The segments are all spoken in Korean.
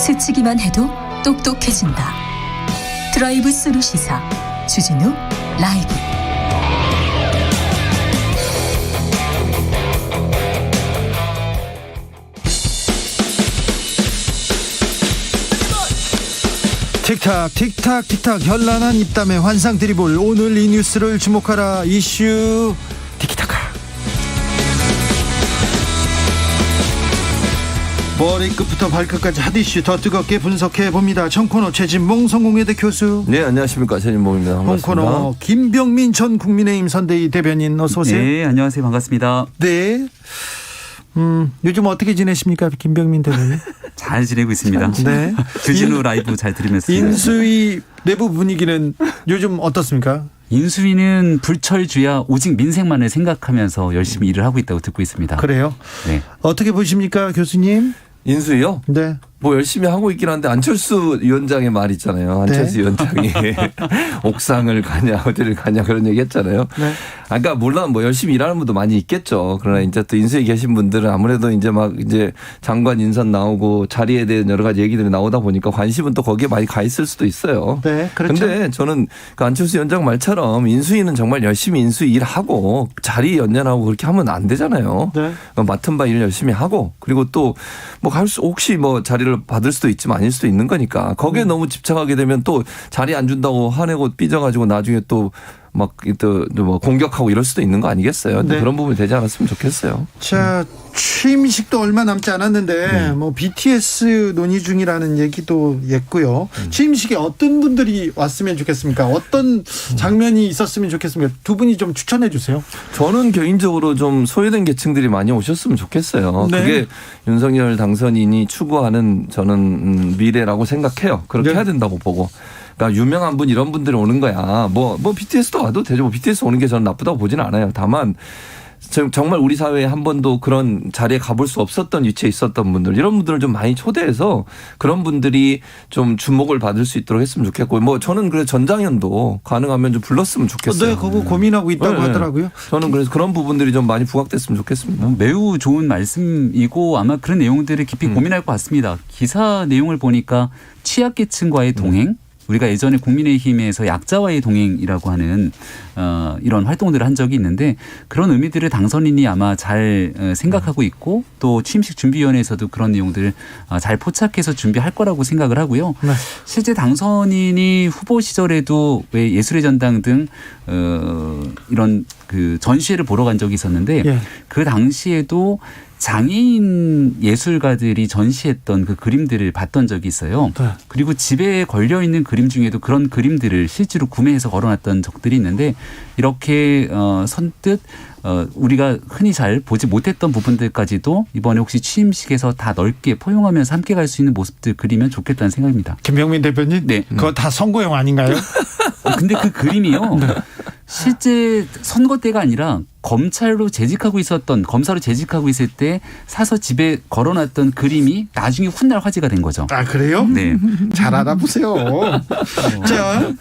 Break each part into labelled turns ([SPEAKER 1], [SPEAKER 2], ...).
[SPEAKER 1] 스치기만 해도 똑똑해진다. 드라이브 스루 시사 주진우 라이브.
[SPEAKER 2] 틱탁 틱탁 틱탁 현란한 입담의 환상 드리블. 오늘 이 뉴스를 주목하라. 이슈 티키타카. 머리끝부터 발끝까지 핫 이슈 더 뜨겁게 분석해 봅니다. 청코너 최진봉 성공회대 교수.
[SPEAKER 3] 네, 안녕하십니까, 최진봉입니다. 반갑습니다.
[SPEAKER 2] 홍코너 김병민 전 국민의힘 선대위 대변인 어서 오세요.
[SPEAKER 4] 네, 안녕하세요. 반갑습니다.
[SPEAKER 2] 네. 요즘 어떻게 지내십니까, 김병민 대변인?
[SPEAKER 4] 잘 지내고 있습니다.
[SPEAKER 2] 네.
[SPEAKER 4] 주진우 라이브 잘 들으면서.
[SPEAKER 2] 인수위 내부 분위기는 요즘 어떻습니까?
[SPEAKER 4] 인수위는 불철주야 오직 민생만을 생각하면서 열심히 일을 하고 있다고 듣고 있습니다.
[SPEAKER 2] 그래요?
[SPEAKER 4] 네.
[SPEAKER 2] 어떻게 보십니까, 교수님?
[SPEAKER 3] 인수위요?
[SPEAKER 2] 네.
[SPEAKER 3] 뭐 열심히 하고 있긴 한데 안철수 위원장의 말 있잖아요. 안철수
[SPEAKER 2] 네.
[SPEAKER 3] 위원장이 옥상을 가냐 어디를 가냐 그런 얘기 했잖아요.
[SPEAKER 2] 네.
[SPEAKER 3] 그러니까 물론 뭐 열심히 일하는 분도 많이 있겠죠. 그러나 이제 또 인수위에 계신 분들은 아무래도 이제 막 이제 장관 인선 나오고 자리에 대한 여러 가지 얘기들이 나오다 보니까 관심은 또 거기에 많이 가 있을 수도 있어요.
[SPEAKER 2] 네, 그렇죠.
[SPEAKER 3] 근데 저는 그 안철수 위원장 말처럼 인수위는 정말 열심히 인수위 일하고 자리 연연하고 그렇게 하면 안 되잖아요.
[SPEAKER 2] 네.
[SPEAKER 3] 맡은 바 일 열심히 하고 그리고 또 뭐 혹시 뭐 자리를 받을 수도 있지만 아닐 수도 있는 거니까 거기에 너무 집착하게 되면 또 자리 안 준다고 화내고 삐져가지고 나중에 또 막 또 뭐 공격하고 이럴 수도 있는 거 아니겠어요? 근데
[SPEAKER 2] 네.
[SPEAKER 3] 그런 부분이 되지 않았으면 좋겠어요.
[SPEAKER 2] 자, 취임식도 얼마 남지 않았는데 뭐 BTS 논의 중이라는 얘기도 있고요. 취임식에 어떤 분들이 왔으면 좋겠습니까? 어떤 장면이 있었으면 좋겠습니까? 두 분이 좀 추천해 주세요.
[SPEAKER 3] 저는 개인적으로 좀 소외된 계층들이 많이 오셨으면 좋겠어요.
[SPEAKER 2] 네.
[SPEAKER 3] 그게 윤석열 당선인이 추구하는 저는 미래라고 생각해요. 그렇게
[SPEAKER 2] 네.
[SPEAKER 3] 해야 된다고 보고. 그러니까 유명한 분 이런 분들이 오는 거야. 뭐 BTS도 와도 되죠. 뭐 BTS 오는 게 저는 나쁘다고 보지는 않아요. 다만 정말 우리 사회에 한 번도 그런 자리에 가볼 수 없었던 위치에 있었던 분들 이런 분들을 좀 많이 초대해서 그런 분들이 좀 주목을 받을 수 있도록 했으면 좋겠고 뭐 저는 그래서 전장현도 가능하면 좀 불렀으면 좋겠어요.
[SPEAKER 2] 네, 그거 고민하고 있다고
[SPEAKER 3] 네.
[SPEAKER 2] 하더라고요.
[SPEAKER 3] 저는 그래서 그런 부분들이 좀 많이 부각됐으면 좋겠습니다.
[SPEAKER 4] 매우 좋은 말씀이고 아마 그런 내용들을 깊이 고민할 것 같습니다. 기사 내용을 보니까 취약계층과의 동행, 우리가 예전에 국민의힘에서 약자와의 동행이라고 하는 이런 활동들을 한 적이 있는데 그런 의미들을 당선인이 아마 잘 생각하고 있고 또 취임식 준비위원회에서도 그런 내용들을 잘 포착해서 준비할 거라고 생각을 하고요.
[SPEAKER 2] 네.
[SPEAKER 4] 실제 당선인이 후보 시절에도 왜 예술의 전당 등 이런 그 전시회를 보러 간 적이 있었는데
[SPEAKER 2] 예.
[SPEAKER 4] 그 당시에도 장애인 예술가들이 전시했던 그 그림들을 봤던 적이 있어요.
[SPEAKER 2] 네.
[SPEAKER 4] 그리고 집에 걸려있는 그림 중에도 그런 그림들을 실제로 구매해서 걸어놨던 적들이 있는데 이렇게 선뜻 우리가 흔히 잘 보지 못했던 부분들까지도 이번에 혹시 취임식에서 다 넓게 포용하면서 함께 갈 수 있는 모습들 그리면 좋겠다는 생각입니다.
[SPEAKER 2] 김병민 대표님,
[SPEAKER 4] 네.
[SPEAKER 2] 그거 다 선거용 아닌가요?
[SPEAKER 4] 근데 그 그림이요. 실제 선거 때가 아니라 검사로 재직하고 있을 때 사서 집에 걸어놨던 그림이 나중에 훗날 화제가 된 거죠.
[SPEAKER 2] 아, 그래요?
[SPEAKER 4] 네.
[SPEAKER 2] 잘 알아보세요. 자,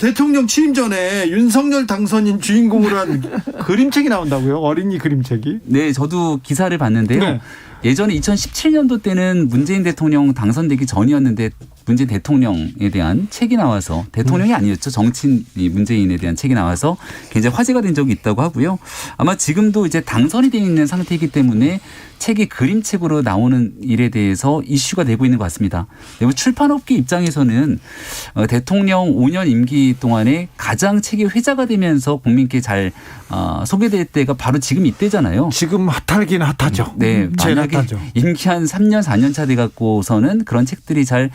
[SPEAKER 2] 대통령 취임 전에 윤석열 당선인 주인공으로 한 그림책이 나온다고요? 어린이 그림책이?
[SPEAKER 4] 네, 저도 기사를 봤는데요.
[SPEAKER 2] 네.
[SPEAKER 4] 예전에 2017년도 때는 문재인 대통령 당선되기 전이었는데 문재인 대통령에 대한 책이 나와서 대통령이 아니었죠. 정치인 문재인에 대한 책이 나와서 굉장히 화제가 된 적이 있다고 하고요. 아마 지금도 이제 당선이 되어 있는 상태이기 때문에 책이 그림책으로 나오는 일에 대해서 이슈가 되고 있는 것 같습니다. 그리고 출판업계 입장에서는 대통령 5년 임기 동안에 가장 책이 회자가 되면서 국민께 잘 소개될 때가 바로 지금 이때잖아요.
[SPEAKER 2] 지금 핫하긴 핫하죠.
[SPEAKER 4] 네,
[SPEAKER 2] 제일
[SPEAKER 4] 만약에
[SPEAKER 2] 핫하죠.
[SPEAKER 4] 임기 한 3년 4년 차 돼 갖고서는 그런 책들이 잘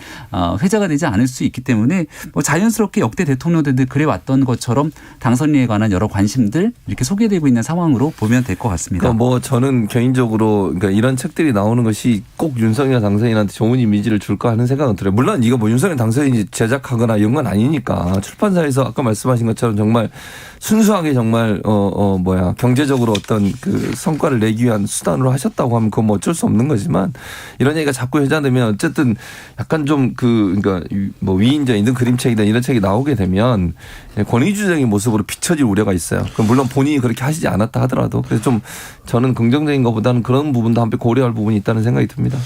[SPEAKER 4] 회자가 되지 않을 수 있기 때문에 뭐 자연스럽게 역대 대통령들도 그래 왔던 것처럼 당선인에 관한 여러 관심들 이렇게 소개되고 있는 상황으로 보면 될 것 같습니다.
[SPEAKER 3] 그러니까 뭐 저는 개인적으로 그러니까 이런 책들이 나오는 것이 꼭 윤석열 당선인한테 좋은 이미지를 줄까 하는 생각은 들어요. 물론 이거 뭐 윤석열 당선인이 제작하거나 이런 건 아니니까 출판사에서 아까 말씀하신 것처럼 정말 순수하게 정말 경제적으로 어떤 그 성과를 내기 위한 수단으로 하셨다고 하면 그건 뭐 어쩔 수 없는 거지만 이런 얘기가 자꾸 회자되면 어쨌든 약간 좀 그러니까 뭐 위인전이든 그림책이든 이런 책이 나오게 되면 권위주의적인 모습으로 비춰질 우려가 있어요. 물론 본인이 그렇게 하시지 않았다 하더라도 그래서 좀 저는 긍정적인 것보다는 그런 부분도 함께 고려할 부분이 있다는 생각이 듭니다.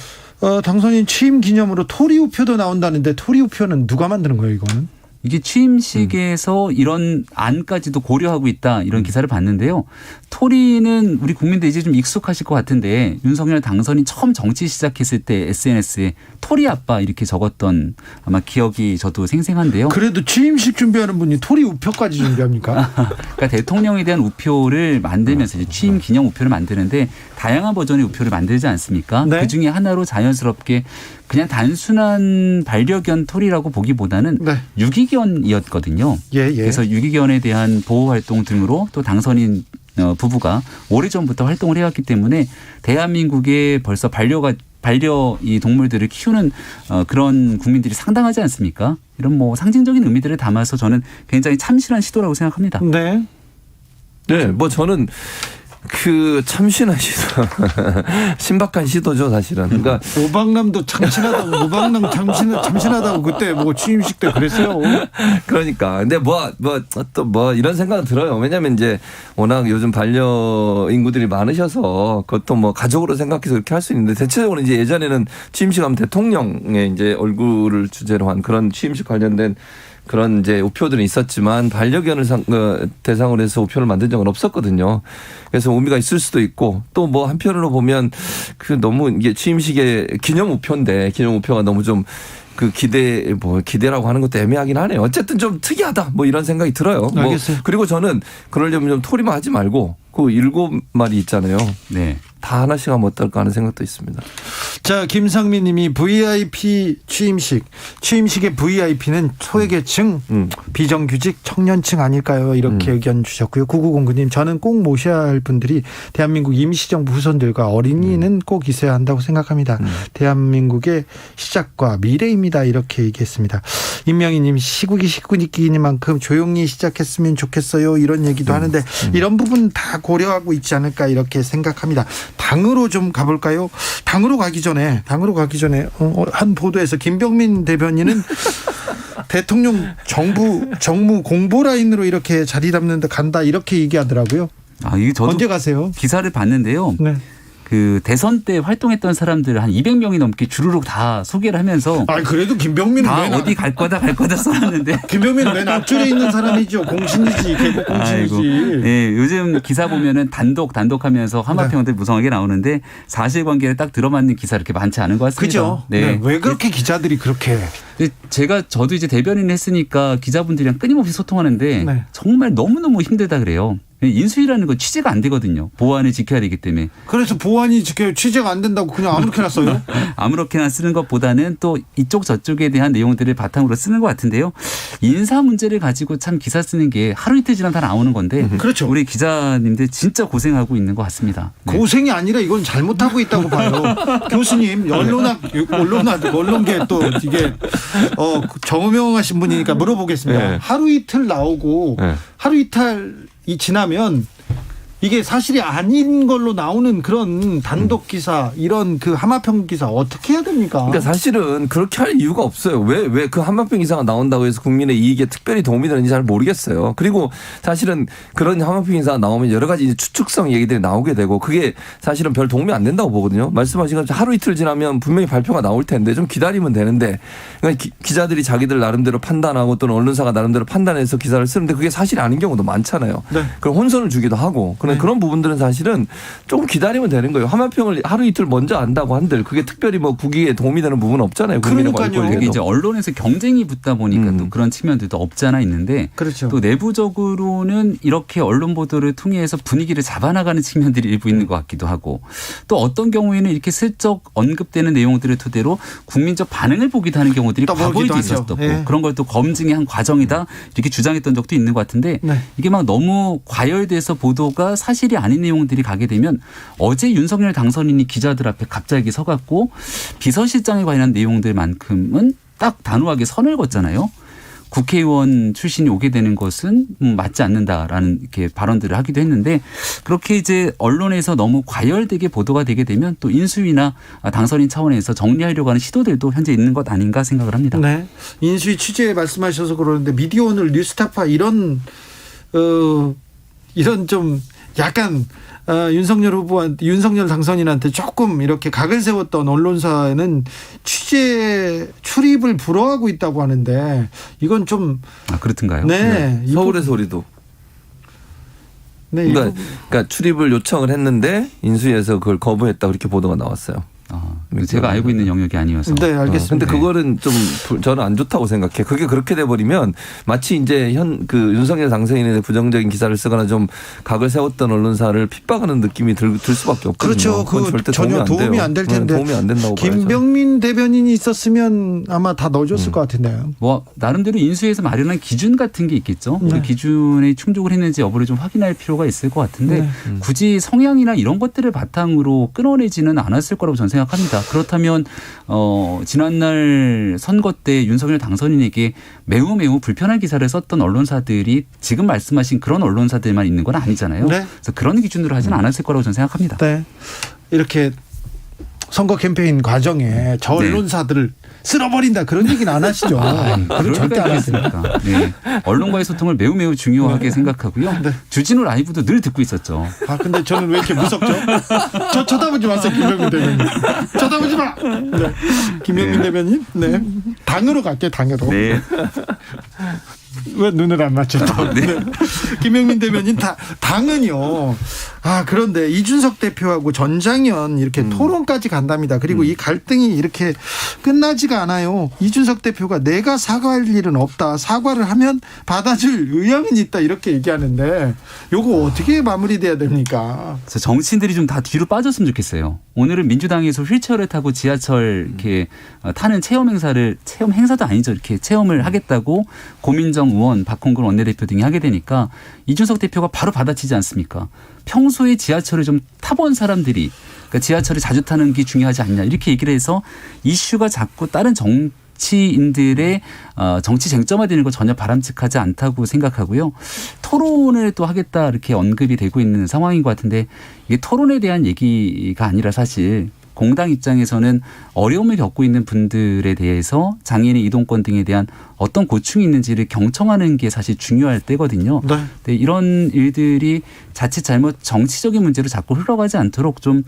[SPEAKER 2] 당선인 취임 기념으로 토리 우표도 나온다는데 토리 우표는 누가 만드는 거예요, 이거는?
[SPEAKER 4] 이게 취임식에서 이런 안까지도 고려하고 있다 이런 기사를 봤는데요. 토리는 우리 국민들 이제 좀 익숙하실 것 같은데 윤석열 당선인 처음 정치 시작했을 때 SNS에 토리 아빠 이렇게 적었던 아마 기억이 저도 생생한데요.
[SPEAKER 2] 그래도 취임식 준비하는 분이 토리 우표까지 준비합니까?
[SPEAKER 4] 그러니까 대통령에 대한 우표를 만들면서 이제 취임 기념 우표를 만드는데 다양한 버전의 우표를 만들지 않습니까?
[SPEAKER 2] 네.
[SPEAKER 4] 그중에 하나로 자연스럽게 그냥 단순한 반려견 토리라고 보기보다는
[SPEAKER 2] 네.
[SPEAKER 4] 유기견이었거든요.
[SPEAKER 2] 예.
[SPEAKER 4] 그래서 유기견에 대한 보호 활동 등으로 또 당선인 부부가 오래전부터 활동을 해왔기 때문에 대한민국에 벌써 반려 이 동물들을 키우는 그런 국민들이 상당하지 않습니까? 이런 뭐 상징적인 의미들을 담아서 저는 굉장히 참신한 시도라고 생각합니다.
[SPEAKER 2] 네.
[SPEAKER 3] 네, 뭐 저는 그 참신한 시도, 신박한 시도죠, 사실은. 그러니까
[SPEAKER 2] 오방남도 참신하다고, 오방남 참신하다고 그때 뭐 취임식 때 그랬어요.
[SPEAKER 3] 그러니까. 근데 또 이런 생각은 들어요. 왜냐면 이제 워낙 요즘 반려인구들이 많으셔서 그것도 뭐 가족으로 생각해서 그렇게 할 수 있는데 대체적으로 이제 예전에는 취임식 하면 대통령의 이제 얼굴을 주제로 한 그런 취임식 관련된 그런 이제 우표들은 있었지만 반려견을 대상으로 해서 우표를 만든 적은 없었거든요. 그래서 의미가 있을 수도 있고 또 뭐 한편으로 보면 그 너무 이게 취임식의 기념 우표인데 기념 우표가 너무 좀 그 기대라고 하는 것도 애매하긴 하네요. 어쨌든 좀 특이하다 뭐 이런 생각이 들어요.
[SPEAKER 2] 알겠어요.
[SPEAKER 3] 그리고 저는 그러려면 좀 토리만 하지 말고 그 7마리 있잖아요.
[SPEAKER 4] 네.
[SPEAKER 3] 다 하나씩 하면 어떨까 하는 생각도 있습니다.
[SPEAKER 2] 자, 김상민 님이 VIP 취임식의 VIP는 소외계층, 비정규직, 청년층 아닐까요? 이렇게 의견 주셨고요. 9909님, 저는 꼭 모셔야 할 분들이 대한민국 임시정부 후손들과 어린이는 꼭 있어야 한다고 생각합니다. 대한민국의 시작과 미래입니다. 이렇게 얘기했습니다. 임명희님, 시국이 시국이니만큼 조용히 시작했으면 좋겠어요. 이런 얘기도 하는데 이런 부분 다 고려하고 있지 않을까 이렇게 생각합니다. 당으로 좀 가볼까요? 당으로 가기 전에 한 보도에서 김병민 대변인은 대통령 정무 공보 라인으로 이렇게 자리 잡는데 간다 이렇게 얘기하더라고요.
[SPEAKER 4] 이게 저도
[SPEAKER 2] 언제 가세요?
[SPEAKER 4] 기사를 봤는데요.
[SPEAKER 2] 네.
[SPEAKER 4] 그 대선 때 활동했던 사람들 한 200명이 넘게 주르륵 다 소개를 하면서
[SPEAKER 2] 그래도 김병민은
[SPEAKER 4] 다 어디 갈 거다 써놨는데
[SPEAKER 2] 김병민은 맨 앞줄에 있는 사람이죠. 공신이지, 개국 공신이지.
[SPEAKER 4] 네, 요즘 기사 보면은 단독하면서 하마평들 무성하게 나오는데 사실관계를 딱 들어맞는 기사 이렇게 많지 않은 것 같습니다.
[SPEAKER 2] 그죠? 네. 왜 그렇게 기자들이 그렇게?
[SPEAKER 4] 저도 이제 대변인 했으니까 기자분들이랑 끊임없이 소통하는데
[SPEAKER 2] 네.
[SPEAKER 4] 정말 너무너무 힘들다 그래요. 인수위라는 건 취재가 안 되거든요. 보안을 지켜야 되기 때문에.
[SPEAKER 2] 그래서 보안이 취재가 안 된다고 그냥 아무렇게나 써요?
[SPEAKER 4] 아무렇게나 쓰는 것보다는 또 이쪽 저쪽에 대한 내용들을 바탕으로 쓰는 것 같은데요. 인사 문제를 가지고 참 기사 쓰는 게 하루 이틀 지나면 다 나오는 건데
[SPEAKER 2] 그렇죠.
[SPEAKER 4] 우리 기자님들 진짜 고생하고 있는 것 같습니다. 네.
[SPEAKER 2] 고생이 아니라 이건 잘못하고 있다고 봐요. 교수님, 언론계 또 이게 정명하신 분이니까 물어보겠습니다.
[SPEAKER 3] 네.
[SPEAKER 2] 하루 이틀 나오고
[SPEAKER 3] 네.
[SPEAKER 2] 하루 이틀이 지나면 이게 사실이 아닌 걸로 나오는 그런 단독 기사, 이런 그 하마평 기사 어떻게 해야 됩니까?
[SPEAKER 3] 그러니까 사실은 그렇게 할 이유가 없어요. 왜 그 한마평 기사가 나온다고 해서 국민의 이익에 특별히 도움이 되는지 잘 모르겠어요. 그리고 사실은 그런 한마평 기사가 나오면 여러 가지 이제 추측성 얘기들이 나오게 되고 그게 사실은 별 도움이 안 된다고 보거든요. 말씀하신 것처럼 하루 이틀 지나면 분명히 발표가 나올 텐데 좀 기다리면 되는데 그러니까 기자들이 자기들 나름대로 판단하고 또는 언론사가 나름대로 판단해서 기사를 쓰는데 그게 사실이 아닌 경우도 많잖아요.
[SPEAKER 2] 네.
[SPEAKER 3] 그럼 혼선을 주기도 하고 그런 부분들은 사실은 조금 기다리면 되는 거예요. 하마평을 하루 이틀 먼저 안다고 한들 그게 특별히 뭐 국익에 도움이 되는 부분은 없잖아요.
[SPEAKER 2] 그러니까요.
[SPEAKER 4] 이게 이제 언론에서 경쟁이 붙다 보니까 또 그런 측면들도 없지 않아 있는데
[SPEAKER 2] 그렇죠.
[SPEAKER 4] 또 내부적으로는 이렇게 언론 보도를 통해서 분위기를 잡아나가는 측면들이 일부 있는 것 같기도 하고 또 어떤 경우에는 이렇게 슬쩍 언급되는 내용들을 토대로 국민적 반응을 보기도 하는 경우들이 과거에도 있었었고
[SPEAKER 2] 네.
[SPEAKER 4] 그런 걸 또 검증의 한 과정이다 이렇게 주장했던 적도 있는 것 같은데
[SPEAKER 2] 네.
[SPEAKER 4] 이게 막 너무 과열돼서 보도가 사실이 아닌 내용들이 가게 되면 어제 윤석열 당선인이 기자들 앞에 갑자기 서갖고 비서실장에 관한 내용들만큼은 딱 단호하게 선을 걷잖아요. 국회의원 출신이 오게 되는 것은 맞지 않는다라는 이렇게 발언들을 하기도 했는데 그렇게 이제 언론에서 너무 과열되게 보도가 되게 되면 또 인수위나 당선인 차원에서 정리하려고 하는 시도들도 현재 있는 것 아닌가 생각을 합니다.
[SPEAKER 2] 네. 인수위 취재 말씀하셔서 그러는데 미디어오늘 뉴스타파 이런 좀 약간 윤석열 당선인한테 조금 이렇게 각을 세웠던 언론사는 취재 출입을 불허하고 있다고 하는데 이건 좀
[SPEAKER 4] 그렇던가요?
[SPEAKER 2] 네.
[SPEAKER 3] 서울의 소리도.
[SPEAKER 2] 네.
[SPEAKER 3] 그러니까 출입을 요청을 했는데 인수위에서 그걸 거부했다 그렇게 보도가 나왔어요.
[SPEAKER 4] 제가 알고 있는 영역이 아니어서.
[SPEAKER 2] 네, 알겠습니다.
[SPEAKER 3] 근데 그거는 좀 저는 안 좋다고 생각해. 그게 그렇게 돼버리면 마치 이제 윤석열 당선인에 대해 부정적인 기사를 쓰거나 좀 각을 세웠던 언론사를 핍박하는 느낌이 들 수밖에 없거든요.
[SPEAKER 2] 그렇죠.
[SPEAKER 3] 그건 절대
[SPEAKER 2] 전혀 도움이 안 될 텐데.
[SPEAKER 3] 도움이 안 된다고 봐야죠.
[SPEAKER 2] 김병민 대변인이 있었으면 아마 다 넣어줬을 것 같은데요.
[SPEAKER 4] 뭐 나름대로 인수위에서 마련한 기준 같은 게 있겠죠.
[SPEAKER 2] 네.
[SPEAKER 4] 그 기준에 충족을 했는지 여부를 좀 확인할 필요가 있을 것 같은데 굳이 성향이나 이런 것들을 바탕으로 끊어내지는 않았을 거라고 저는 생각합니다. 그렇다면 지난날 선거 때 윤석열 당선인에게 매우 불편한 기사를 썼던 언론사들이 지금 말씀하신 그런 언론사들만 있는 건 아니잖아요.
[SPEAKER 2] 네.
[SPEAKER 4] 그래서 그런 기준으로 하지는 않았을 거라고 저는 생각합니다.
[SPEAKER 2] 네. 이렇게 선거 캠페인 과정에 저 언론사들을 쓸어버린다 그런 얘기는 안 하시죠. 그건 절대 안 하시니까.
[SPEAKER 4] 네. 언론과의 소통을 매우 중요하게 생각하고요.
[SPEAKER 2] 네.
[SPEAKER 4] 주진우 라이브도 늘 듣고 있었죠.
[SPEAKER 2] 근데 저는 왜 이렇게 무섭죠? 저 쳐다보지 마세요, 김병민 대변인. 쳐다보지 마. 네. 김병민 대변인. 네. 당으로 갈게요, 당으로.
[SPEAKER 4] 네.
[SPEAKER 2] 왜 눈을 안 맞죠? 네. 김병민 대변인 당은요. 그런데 이준석 대표하고 전장현 이렇게 토론까지 간답니다. 그리고 이 갈등이 이렇게 끝나지가 않아요. 이준석 대표가 내가 사과할 일은 없다. 사과를 하면 받아줄 의향은 있다. 이렇게 얘기하는데 요거 어떻게 마무리돼야 됩니까?
[SPEAKER 4] 정치인들이 좀 다 뒤로 빠졌으면 좋겠어요. 오늘은 민주당에서 휠체어를 타고 지하철 이렇게 타는 체험 행사도 아니죠. 이렇게 체험을 하겠다고 고민정 의원, 박홍근 원내대표 등이 하게 되니까 이준석 대표가 바로 받아치지 않습니까? 평소에 지하철을 좀 타본 사람들이 그러니까 지하철을 자주 타는 게 중요하지 않냐 이렇게 얘기를 해서 이슈가 자꾸 다른 정치인들의 정치 쟁점화되는 거 전혀 바람직하지 않다고 생각하고요. 토론을 또 하겠다 이렇게 언급이 되고 있는 상황인 것 같은데 이게 토론에 대한 얘기가 아니라 사실 공당 입장에서는 어려움을 겪고 있는 분들에 대해서 장애인의 이동권 등에 대한 어떤 고충이 있는지를 경청하는 게 사실 중요할 때거든요.
[SPEAKER 2] 네.
[SPEAKER 4] 근데 이런 일들이 자칫 잘못 정치적인 문제로 자꾸 흘러가지 않도록 좀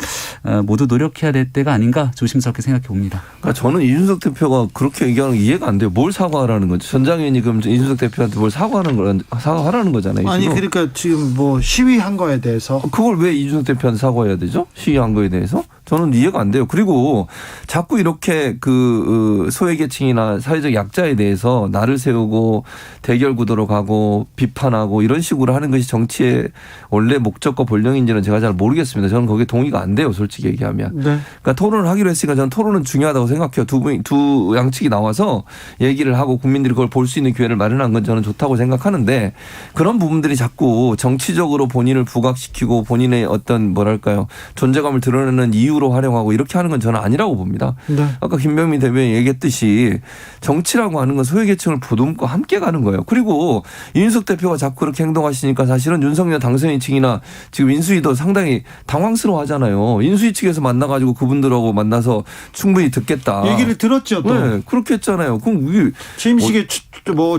[SPEAKER 4] 모두 노력해야 될 때가 아닌가 조심스럽게 생각해 봅니다.
[SPEAKER 3] 그러니까 저는 이준석 대표가 그렇게 얘기하는 게 이해가 안 돼요. 뭘 사과하라는 거죠? 전장현이 그럼 이준석 대표한테 뭘 사과하라는 거잖아요.
[SPEAKER 2] 아니 그러니까 지금 뭐 시위한 거에 대해서
[SPEAKER 3] 그걸 왜 이준석 대표한테 사과해야 되죠? 시위한 거에 대해서? 저는 이해가 안 돼요. 그리고 자꾸 이렇게 소외계층이나 사회적 약자에 대해서 나를 세우고 대결 구도로 가고 비판하고 이런 식으로 하는 것이 정치의 원래 목적과 본령인지는 제가 잘 모르겠습니다. 저는 거기에 동의가 안 돼요. 솔직히 얘기하면. 네. 그러니까 토론을 하기로 했으니까 저는 토론은 중요하다고 생각해요. 두 양측이 나와서 얘기를 하고 국민들이 그걸 볼 수 있는 기회를 마련한 건 저는 좋다고 생각하는데 그런 부분들이 자꾸 정치적으로 본인을 부각시키고 본인의 어떤 존재감을 드러내는 이유로 활용하고 이렇게 하는 건 저는 아니라고 봅니다. 네. 아까 김병민 대변인이 얘기했듯이 정치라고 하는 건 소외계층을 보듬고 함께 가는 거예요. 그리고 이준석 대표가 자꾸 그렇게 행동하시니까 사실은 윤석열 당선인 측이나 지금 인수위도 상당히 당황스러워 하잖아요. 인수위 측에서 만나가지고 그분들하고 만나서 충분히 듣겠다.
[SPEAKER 2] 얘기를 들었죠. 또.
[SPEAKER 3] 네, 그렇게 했잖아요. 그럼
[SPEAKER 2] 취임식에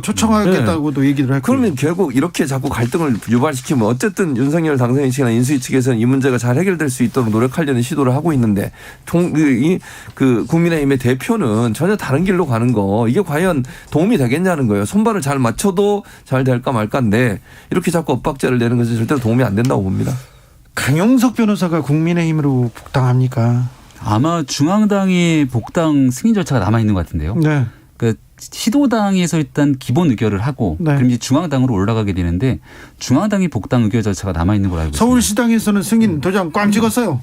[SPEAKER 2] 초청하겠다고도
[SPEAKER 3] 네.
[SPEAKER 2] 얘기를 했고.
[SPEAKER 3] 그러면 결국 이렇게 자꾸 갈등을 유발시키면 어쨌든 윤석열 당선인 측이나 인수위 측에서는 이 문제가 잘 해결될 수 있도록 노력하려는 시도를 하고 있는데 국민의힘의 대표는 전혀 다른 길로 가는 거 이게 과연 도움이 되겠냐는 거예요. 손발을 잘 맞춰도 잘 될까 말까인데 이렇게 자꾸 엇박자를 내는 것은 절대로 도움이 안 된다고 봅니다.
[SPEAKER 2] 강영석 변호사가 국민의힘으로 복당합니까?
[SPEAKER 4] 아마 중앙당의 복당 승인 절차가 남아있는 것 같은데요.
[SPEAKER 2] 네.
[SPEAKER 4] 그러니까 시도당에서 일단 기본 의결을 하고
[SPEAKER 2] 네.
[SPEAKER 4] 그럼 이제 중앙당으로 올라가게 되는데 중앙당이 복당 의결 절차가 남아있는 걸로 알고 있습니다.
[SPEAKER 2] 서울시당에서는 승인 도장 꽝 찍었어요.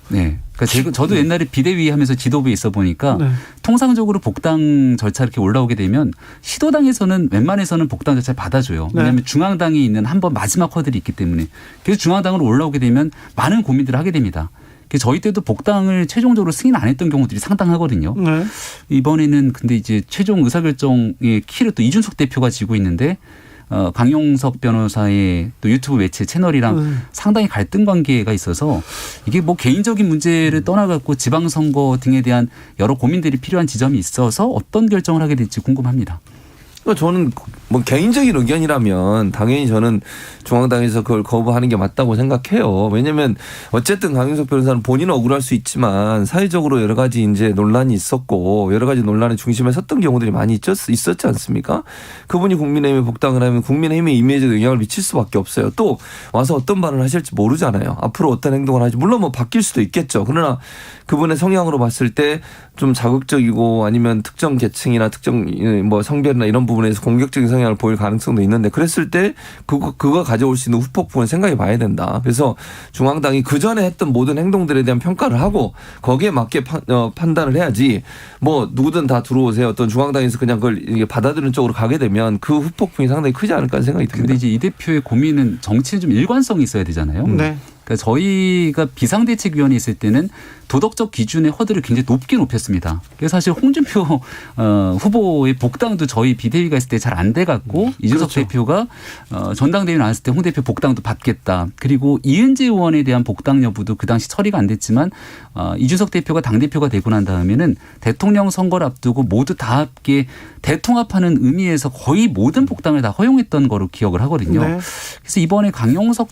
[SPEAKER 4] 네. 그러니까 저도 옛날에 비대위 하면서 지도부에 있어 보니까
[SPEAKER 2] 네. 통상적으로
[SPEAKER 4] 복당 절차 이렇게 올라오게 되면 시도당에서는 웬만해서는 복당 절차를 받아줘요. 왜냐하면
[SPEAKER 2] 네.
[SPEAKER 4] 중앙당이 있는 한 번 마지막 허들이 있기 때문에. 그래서 중앙당으로 올라오게 되면 많은 고민들을 하게 됩니다. 그래서 저희 때도 복당을 최종적으로 승인 안 했던 경우들이 상당하거든요.
[SPEAKER 2] 네.
[SPEAKER 4] 이번에는 근데 이제 최종 의사결정의 키를 또 이준석 대표가 쥐고 있는데 강용석 변호사의 또 유튜브 매체 채널이랑 상당히 갈등 관계가 있어서 이게 뭐 개인적인 문제를 떠나갖고 지방선거 등에 대한 여러 고민들이 필요한 지점이 있어서 어떤 결정을 하게 될지 궁금합니다.
[SPEAKER 3] 그러니까 저는 뭐 개인적인 의견이라면 당연히 저는 중앙당에서 그걸 거부하는 게 맞다고 생각해요. 왜냐하면 어쨌든 강용석 변호사는 본인은 억울할 수 있지만 사회적으로 여러 가지 이제 논란이 있었고 여러 가지 논란의 중심에 섰던 경우들이 많이 있었지 않습니까? 그분이 국민의힘에 복당을 하면 국민의힘의 이미지에 영향을 미칠 수밖에 없어요. 또 와서 어떤 발언을 하실지 모르잖아요. 앞으로 어떤 행동을 할지 물론 뭐 바뀔 수도 있겠죠. 그러나 그분의 성향으로 봤을 때 좀 자극적이고 아니면 특정 계층이나 특정 뭐 성별이나 이런 부분에서 공격적인 성향을 보일 가능성도 있는데 그랬을 때 그거 가져올 수 있는 후폭 부분 생각해 봐야 된다. 그래서 중앙당이 그 전에 했던 모든 행동들에 대한 평가를 하고 거기에 맞게 판단을 해야지 뭐 누구든 다 들어오세요. 어떤 중앙당에서 그냥 그걸 받아들이는 쪽으로 가게 되면 그 후폭풍이 상당히 크지 않을까 하는 생각이 듭니다.
[SPEAKER 4] 근데 이제 이 대표의 고민은 정치는 좀 일관성이 있어야 되잖아요.
[SPEAKER 2] 네.
[SPEAKER 4] 그러니까 저희가 비상대책위원회 있을 때는 도덕적 기준의 허들을 굉장히 높게 높였습니다. 그래서 사실 홍준표 후보의 복당도 저희 비대위가 있을 때 잘 안 돼갖고 이준석
[SPEAKER 2] 그렇죠.
[SPEAKER 4] 대표가 전당대회 나왔을 때 홍 대표 복당도 받겠다. 그리고 이은재 의원에 대한 복당 여부도 그 당시 처리가 안 됐지만 이준석 대표가 당대표가 되고 난 다음에는 대통령 선거를 앞두고 모두 다 함께 대통합하는 의미에서 거의 모든 복당을 다 허용했던 거로 기억을 하거든요.
[SPEAKER 2] 네.
[SPEAKER 4] 그래서 이번에 강용석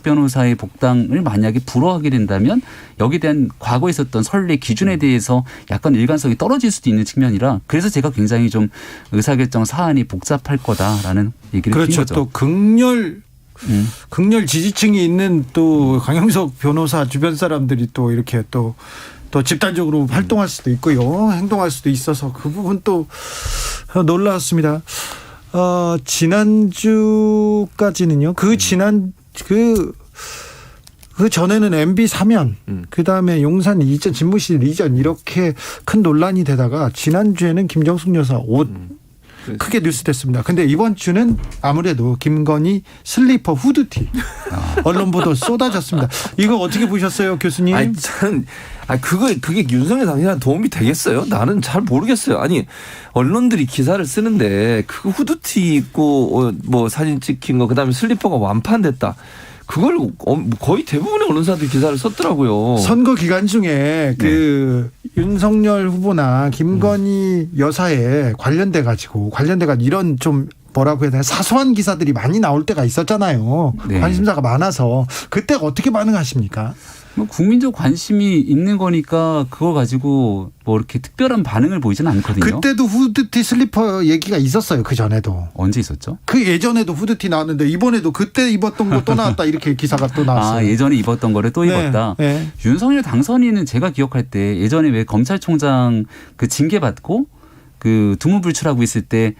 [SPEAKER 4] 변호사의 복당을 만약에 불허하게 된다면 여기에 대한 과거에 있었던 선례 기준에 대해서 약간 일관성이 떨어질 수도 있는 측면이라 그래서 제가 굉장히 좀 의사결정 사안이 복잡할 거다라는 얘기를 드린
[SPEAKER 2] 그렇죠.
[SPEAKER 4] 거죠.
[SPEAKER 2] 또 극렬 지지층이 있는 또 강용석 변호사 주변 사람들이 또 이렇게 또 집단적으로 활동할 수도 있고요. 행동할 수도 있어서 그 부분 또 놀라웠습니다. 지난주까지는요. 그 전에는 MB 사면, 그 다음에 용산 이전, 집무실 이전 이렇게 큰 논란이 되다가 지난주에는 김정숙 여사 옷 크게 뉴스됐습니다. 근데 이번 주는 아무래도 김건희 슬리퍼 후드티 언론 보도 쏟아졌습니다. 이거 어떻게 보셨어요, 교수님?
[SPEAKER 3] 아니, 그게 윤석열 당선인한테 도움이 되겠어요? 나는 잘 모르겠어요. 아니, 언론들이 기사를 쓰는데 그 후드티 입고 뭐 사진 찍힌 거, 그다음에 슬리퍼가 완판됐다. 그걸 거의 대부분의 언론사들이 기사를 썼더라고요.
[SPEAKER 2] 선거 기간 중에 그 윤석열 후보나 김건희 여사에 관련돼 가지고 이런 좀 뭐라고 해야 되나 사소한 기사들이 많이 나올 때가 있었잖아요.
[SPEAKER 4] 네.
[SPEAKER 2] 관심사가 많아서 그때 어떻게 반응하십니까?
[SPEAKER 4] 뭐 국민적 관심이 있는 거니까 그거 가지고 뭐 이렇게 특별한 반응을 보이지는 않거든요.
[SPEAKER 2] 그때도 후드티 슬리퍼 얘기가 있었어요. 그 전에도.
[SPEAKER 4] 언제 있었죠?
[SPEAKER 2] 그 예전에도 후드티 나왔는데 이번에도 그때 입었던 거 또 나왔다 이렇게 기사가 또 나왔어요.
[SPEAKER 4] 아, 예전에 입었던 거를 또 입었다.
[SPEAKER 2] 네.
[SPEAKER 4] 윤석열 당선인은 제가 기억할 때 예전에 왜 검찰총장 그 징계 받고 그 두문불출하고 있을 때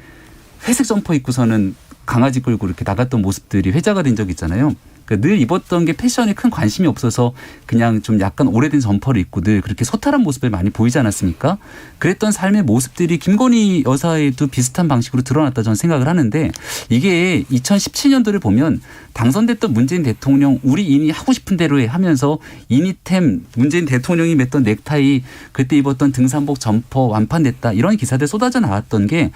[SPEAKER 4] 회색 점퍼 입고서는 강아지 끌고 이렇게 나갔던 모습들이 회자가 된 적이 있잖아요. 그러니까 늘 입었던 게 패션에 큰 관심이 없어서 그냥 좀 약간 오래된 점퍼를 입고 늘 그렇게 소탈한 모습을 많이 보이지 않았습니까? 그랬던 삶의 모습들이 김건희 여사에도 비슷한 방식으로 드러났다 저는 생각을 하는데 이게 2017년도를 보면 당선됐던 문재인 대통령 우리 인이 하고 싶은 대로 해 하면서 인이템 문재인 대통령이 맸던 넥타이 그때 입었던 등산복 점퍼 완판됐다 이런 기사들 쏟아져 나왔던 게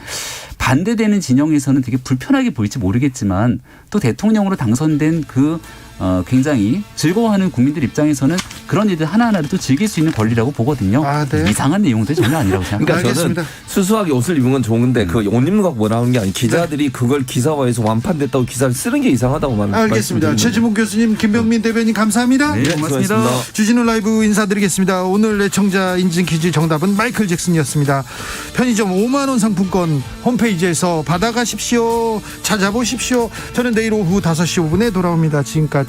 [SPEAKER 4] 반대되는 진영에서는 되게 불편하게 보일지 모르겠지만 또 대통령으로 당선된 그 굉장히 즐거워하는 국민들 입장에서는 그런 일들 하나하나를 또 즐길 수 있는 권리라고 보거든요.
[SPEAKER 2] 아, 네.
[SPEAKER 4] 이상한 내용들 전혀 아니라고 생각합니다.
[SPEAKER 3] 그러니까
[SPEAKER 2] 알겠습니다.
[SPEAKER 3] 저는 수수하게 옷을 입은 건 좋은데 그 옷 입는 거 뭐라는 게 아니고 기자들이 그걸 기사화해서 완판됐다고 기사를 쓰는 게 이상하다고
[SPEAKER 2] 알겠습니다. 최지봉 교수님, 김병민 대변인 감사합니다.
[SPEAKER 4] 네, 고맙습니다.
[SPEAKER 2] 주진우 라이브 인사드리겠습니다. 오늘 애청자 인증 퀴즈 정답은 마이클 잭슨이었습니다. 편의점 5만 원 상품권 홈페이지에서 받아가십시오. 찾아보십시오. 저는 내일 오후 5시 5분에 돌아옵니다. 지금까지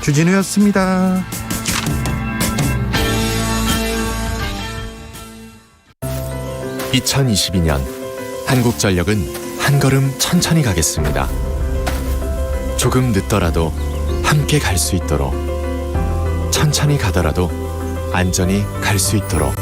[SPEAKER 2] 주진우였습니다.
[SPEAKER 5] (2022년) 한국전력은 한 걸음 천천히 가겠습니다. 조금 늦더라도 함께 갈 수 있도록, 천천히 가더라도 안전히 갈 수 있도록